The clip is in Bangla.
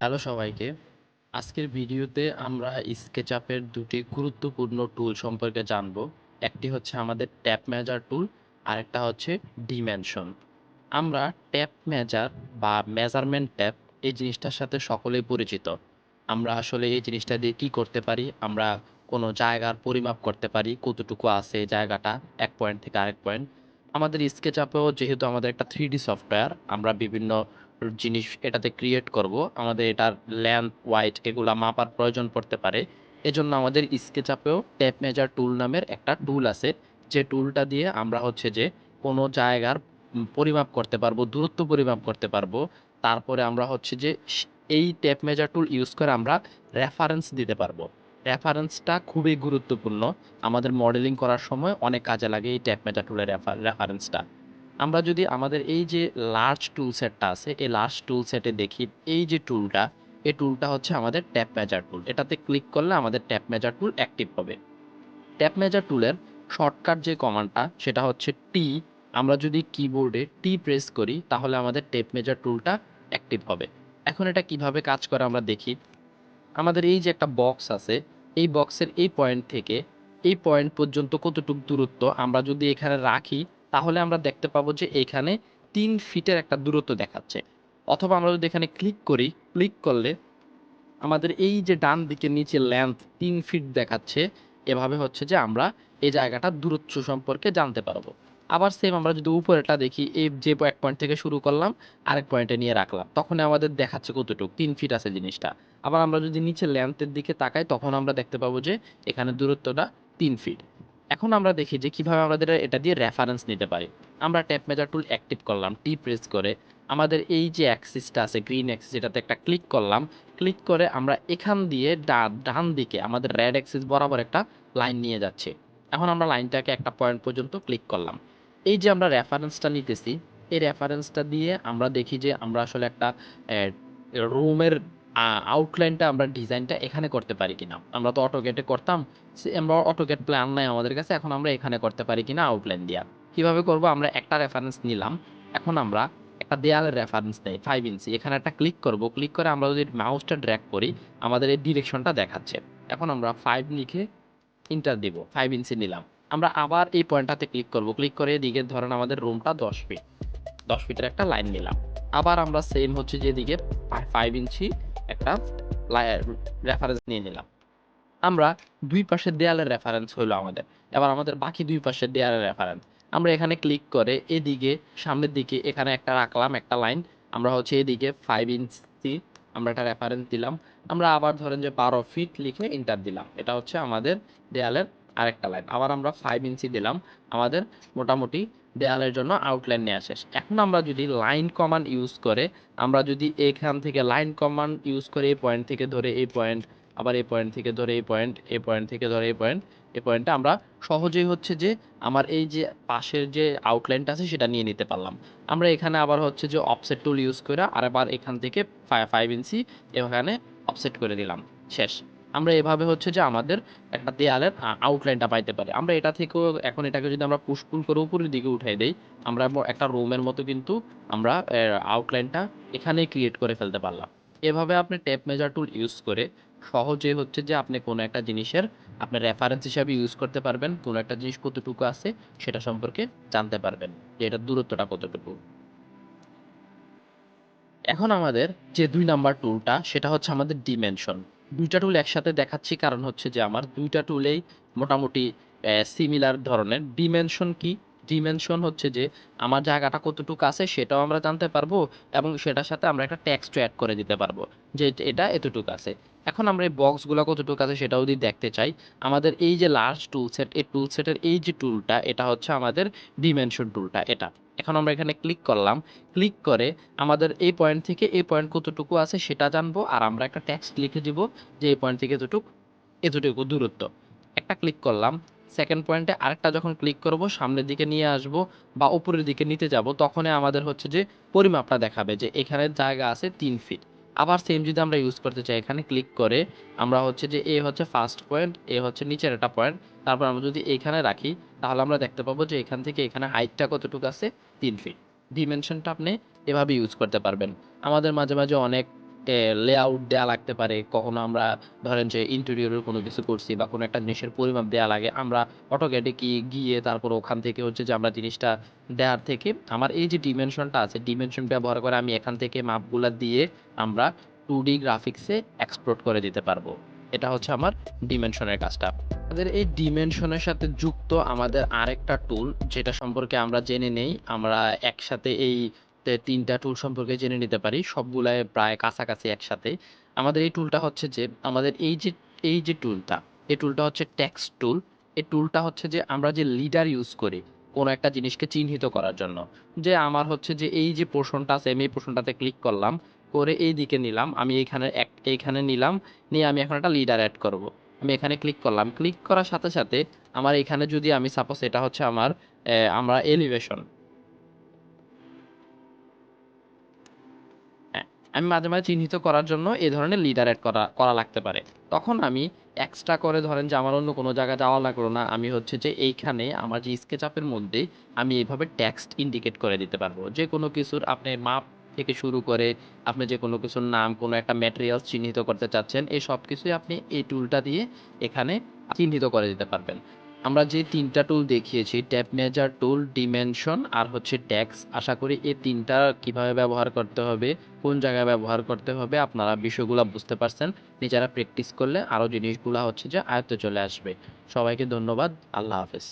হ্যালো সবাইকে। আজকের ভিডিওতে আমরা স্কেচআপের দুটি গুরুত্বপূর্ণ টুল সম্পর্কে জানব। একটি হচ্ছে আমাদের ট্যাপ মেজার টুল, আরেকটা হচ্ছে ডিমেনশন। আমরা ট্যাপ মেজার বা মেজারমেন্ট ট্যাপ এই জিনিসটার সাথে সকলেই পরিচিত। আমরা আসলে এই জিনিসটা দিয়ে কি করতে পারি? আমরা কোনো জায়গার পরিমাপ করতে পারি, কতটুকু আছে জায়গাটা এক পয়েন্ট থেকে আরেক পয়েন্ট। আমাদের স্কেচআপেও যেহেতু আমাদের একটা 3D সফটওয়্যার, আমরা বিভিন্ন জিনিস এটাতে ক্রিয়েট করব। আমাদের এটার লেন্থ, ওয়াইড এগুলা মাপার প্রয়োজন পড়তে পারে। এজন্য আমাদের স্কেচআপেও ট্যাপ মেজার টুল নামের একটা টুল আছে, যে টুলটা দিয়ে আমরা হচ্ছে যে কোনো জায়গার পরিমাপ করতে পারবো, দূরত্ব পরিমাপ করতে পারবো। তারপরে আমরা হচ্ছে যে এই ট্যাপ মেজার টুল ইউজ করে আমরা রেফারেন্স দিতে পারবো। রেফারেন্সটা খুবই গুরুত্বপূর্ণ। আমাদের মডেলিং করার সময় অনেক কাজে লাগে এই ট্যাপ মেজার টুলের রেফারেন্সটা। আমরা যদি আমাদের এই যে লার্জ টুল সেটটা আছে, এই লার্জ টুল সেটে দেখি এই যে টুলটা, এই টুলটা হচ্ছে আমাদের ট্যাপ মেজার টুল। এটাতে ক্লিক করলে আমাদের ট্যাপ মেজার টুল অ্যাক্টিভ হবে। ট্যাপ মেজার টুলের শর্টকাট যে কমান্ডটা সেটা হচ্ছে টি। আমরা যদি কিবোর্ডে টি প্রেস করি তাহলে আমাদের ট্যাপ মেজার টুলটা অ্যাক্টিভ হবে। এখন এটা কিভাবে কাজ করে আমরা দেখি। আমাদের এই যে একটা বক্স আছে, এই বক্সের এই পয়েন্ট থেকে এই পয়েন্ট পর্যন্ত কতটুকু দূরত্ব আমরা যদি এখানে রাখি, তাহলে আমরা দেখতে পাবো যে এখানে 3 ফিটের একটা দূরত্ব দেখাচ্ছে। অথবা আমরা যদি এখানে ক্লিক করি, ক্লিক করলে আমাদের এই যে ডান দিকে নিচে লেন্থ 3 ফিট দেখাচ্ছে। এভাবে হচ্ছে যে আমরা এই জায়গাটার দূরত্ব সম্পর্কে জানতে পারবো। আবার সেম আমরা যদি উপরেরটা দেখি, এই যে এক পয়েন্ট থেকে শুরু করলাম, আরেক পয়েন্টে নিয়ে রাখলাম, তখন আমাদের দেখাচ্ছে কতটুকু 3 ফিট আছে জিনিসটা। আবার আমরা যদি নিচে লেন্থের দিকে তাকাই, তখন আমরা দেখতে পাবো যে এখানে দূরত্বটা 3 ফিট। এখন আমরা দেখি যে কিভাবে আমাদের এটা দিয়ে রেফারেন্স নিতে পারি। আমরা ট্যাপ মেজার টুল অ্যাক্টিভ করলাম, টি প্রেস করে আমাদের এই যে অ্যাক্সিসটা আছে, গ্রিন অ্যাক্সিস, এটাতে একটা ক্লিক করলাম। ক্লিক করে আমরা এখান দিয়ে ডান দিকে আমাদের রেড অ্যাক্সিস বরাবর একটা লাইন নিয়ে যাচ্ছে। এখন আমরা লাইনটাকে একটা পয়েন্ট পর্যন্ত ক্লিক করলাম। এই যে আমরা রেফারেন্সটা নিতেছি, এই রেফারেন্সটা দিয়ে আমরা দেখি যে আমরা আসলে একটা রুমের আউটলাইনটা, আমরা ডিজাইনটা এখানে করতে পারি কিনা। আমরা তো অটোকেটে করতাম, আমরা অটোকেট প্ল্যান নাই আমাদের কাছে, এখন আমরা এখানে করতে পারি কিনা আউটলাইন দিয়া। কিভাবে করব? আমরা একটা রেফারেন্স নিলাম, এখন আমরা একটা দেয়ালের রেফারেন্স দেয় 5 ইঞ্চি, এখানে একটা ক্লিক করব। ক্লিক করে আমরা যদি মাউসটা ড্র্যাগ করি, আমাদের এই ডিরেকশনটা দেখাচ্ছে। এখন আমরা 5 লিখে এন্টার দিব, 5 ইঞ্চি নিলাম। আমরা আবার এই পয়েন্টটাতে ক্লিক করব। ক্লিক করে এদিকে ধরেন আমাদের রুমটা 10 ফিট, 10 ফিটের একটা লাইন নিলাম। আবার আমরা সেম হচ্ছে যে এদিকে 5 ইঞ্চি একটা রেফারেন্স নিয়ে নিলাম। আমরা দুই পাশের দেয়ালের রেফারেন্স হইলো আমাদের। এবার আমাদের বাকি দুই পাশের দেয়ালের রেফারেন্স। আমরা এখানে ক্লিক করে এদিকে সামনের দিকে এখানে একটা রাখলাম, একটা লাইন। আমরা হচ্ছে এদিকে 5 ইঞ্চি আমরা একটা রেফারেন্স দিলাম। আমরা আবার ধরেন যে 12 ফিট লিখে এন্টার দিলাম। এটা হচ্ছে আমাদের দেয়ালের আরেকটা লাইন। আবার আমরা 5 ইঞ্চি দিলাম। আমাদের মোটামুটি দেয়ালের জন্য আউটলাইন নেওয়া শেষ। এখন আমরা যদি লাইন কমান্ড ইউজ করে, আমরা যদি এখান থেকে লাইন কমান্ড ইউজ করে এই পয়েন্ট থেকে ধরে এই পয়েন্ট, আবার এই পয়েন্ট থেকে ধরে এই পয়েন্ট, এই পয়েন্ট থেকে ধরে এই পয়েন্ট, এই পয়েন্টটা আমরা সহজেই হচ্ছে যে আমার এই যে পাশের যে আউটলাইনটা আছে সেটা নিয়ে নিতে পারলাম। আমরা এখানে আবার হচ্ছে যে অফসেট টুল ইউজ করে আবার এখান থেকে 5 ইঞ্চি এখানে অফসেট করে দিলাম, শেষ। আমরা এভাবে হচ্ছে যে আমাদের একটা দেয়ালের আউটলাইনটা পাইতে পারি। আমরা এটা থেকেও এখন এটাকে যদি আমরা পুশ পুল করে উপরের দিকে উঠাই দেই, আমরা একটা রুমের মতো কিন্তু আমরা আউটলাইনটা এখানেই ক্রিয়েট করে ফেলতে পারলাম। এভাবে আপনি টেপ মেজার টুল ইউজ করে সহজেই হচ্ছে যে আপনি কোনো একটা জিনিসের আপনি রেফারেন্স হিসাবে ইউজ করতে পারবেন। কোনো একটা জিনিস কতটুকু আছে সেটা সম্পর্কে জানতে পারবেন, যে এটার দূরত্বটা কতটুকু। এখন আমাদের যে ২ নাম্বার টুলটা সেটা হচ্ছে আমাদের ডিমেনশন। ২ টা টুল একসাথে দেখাচ্ছি কারণ হচ্ছে যে আমার ২ টা টুলেই মোটামুটি সিমিলার ধরনের। ডিমেনশন কি? ডিমেনশন হচ্ছে যে আমার জায়গাটা কতটুকু আছে সেটাও আমরা জানতে পারবো, এবং সেটার সাথে আমরা একটা টেক্সটও এড করে দিতে পারবো যে এটা এতটুকু আছে। এখন আমরা এই বক্সগুলা কতটুকু আছে সেটাও যদি দেখতে চাই, আমাদের এই যে লার্জ টুল সেট, এই টুল সেটের এই যে টুলটা, এটা হচ্ছে আমাদের ডিমেনশন টুলটা এটা। এখন আমরা এখানে ক্লিক করলাম। ক্লিক করে আমাদের এই পয়েন্ট থেকে এই পয়েন্ট কতটুকু আছে সেটা জানবো, আর আমরা একটা টেক্সট লিখে দিব যে এই পয়েন্ট থেকে এতটুকু দূরত্ব। একটা ক্লিক করলাম। সেকেন্ড পয়েন্টে আরেকটা যখন ক্লিক করব, সামনের দিকে নিয়ে আসব বা উপরের দিকে নিতে যাব, তখনই আমাদের হচ্ছে যে পরিমাপটা দেখাবে যে এখানে জায়গা আছে 3 ফিট। আবার সেম যদি আমরা ইউজ করতে চাই, এখানে ক্লিক করে আমরা হচ্ছে যে এ হচ্ছে ফার্স্ট পয়েন্ট, এ হচ্ছে নিচের একটা পয়েন্ট, তারপর আমরা যদি এইখানে রাখি, তাহলে আমরা দেখতে পাবো যে এখান থেকে এখানে হাইটটা কতটুকু আছে, 3 ফিট। ডিমেনশনটা আপনি এভাবে ইউজ করতে পারবেন। আমাদের মাঝে মাঝে অনেক লেআউট দেয়া লাগতে পারে। কখনো আমরা ধরেন যে ইন্টেরিয়রের কোনো কিছু করছি বা কোনো একটা জিনিসের পরিমাপ দেয়া লাগে। আমরা AutoCAD এ গিয়ে তারপর ওখান থেকে হচ্ছে যে আমরা জিনিসটা দেওয়ার থেকে আমার এই যে ডিমেনশনটা আছে, ডিমেনশন ব্যবহার করে আমি এখান থেকে মাপগুলা দিয়ে আমরা 2D গ্রাফিক্সে এক্সপোর্ট করে দিতে পারবো। এটা হচ্ছে আমার ডিমেনশনের কাজটা। আমাদের এই ডিমেনশনের সাথে যুক্ত আমাদের আরেকটা টুল যেটা সম্পর্কে আমরা জেনে নেই। আমরা একসাথে এই ৩ টা টুল সম্পর্কে জেনে নিতে পারি। সবগুলাই প্রায় কাছাকাছি একসাথে। আমাদের এই টুলটা হচ্ছে যে আমাদের এই যে টুলটা, এই টুলটা হচ্ছে টেক্সট টুল। এই টুলটা হচ্ছে যে আমরা যে লিডার ইউজ করি কোনো একটা জিনিসকে চিহ্নিত করার জন্য। যে আমার হচ্ছে যে এই যে পোরশনটা আছে আমি এই পোরশনটাতে ক্লিক করলাম। করে এইদিকে নিলাম। আমি এইখানে নিলাম। নিয়ে আমি এখন একটা লিডার এড করব। আমি এখানে ক্লিক করলাম। ক্লিক করার সাথে, সাথে আমার এখানে যদি আমি সাপোজ এটা হচ্ছে আমার আমরা এলিভেশন। হ্যাঁ, আমি মাঝে, মাঝে চিহ্নিত করার জন্য এই ধরনের লিডার এড করা করা লাগতে পারে। তখন আমি এক্সট্রা করে ধরেন যে আমার অন্য কোনো জায়গায় যাওয়া লাগলো না। আমি হচ্ছে যে এইখানে আমার যে SketchUp এর মধ্যেই আমি এইভাবে টেক্সট ইন্ডিকেট করে দিতে পারবো। যেকোনো কিছুর আপনি মাপ থেকে শুরু করে আপনি যেকোনো কিছুর নাম, কোনো একটা ম্যাটেরিয়ালস চিহ্নিত করতে চাচ্ছেন, এই সবকিছুই আপনি এই টুলটা দিয়ে এখানে চিহ্নিত করে দিতে পারবেন। আমরা যে ৩ টা টুল দেখিয়েছি, ট্যাব মেজার টুল, ডিমেনশন আর হচ্ছে ট্যাক্স। আশা করি এই ৩ টা কিভাবে ব্যবহার করতে হবে, কোন জায়গায় ব্যবহার করতে হবে আপনারা বিষয়গুলা বুঝতে পারছেন। নিজেরা প্র্যাকটিস করলে আরও জিনিসগুলা হচ্ছে যে আয়ত্তে চলে আসবে। সবাইকে ধন্যবাদ। আল্লাহ হাফেজ।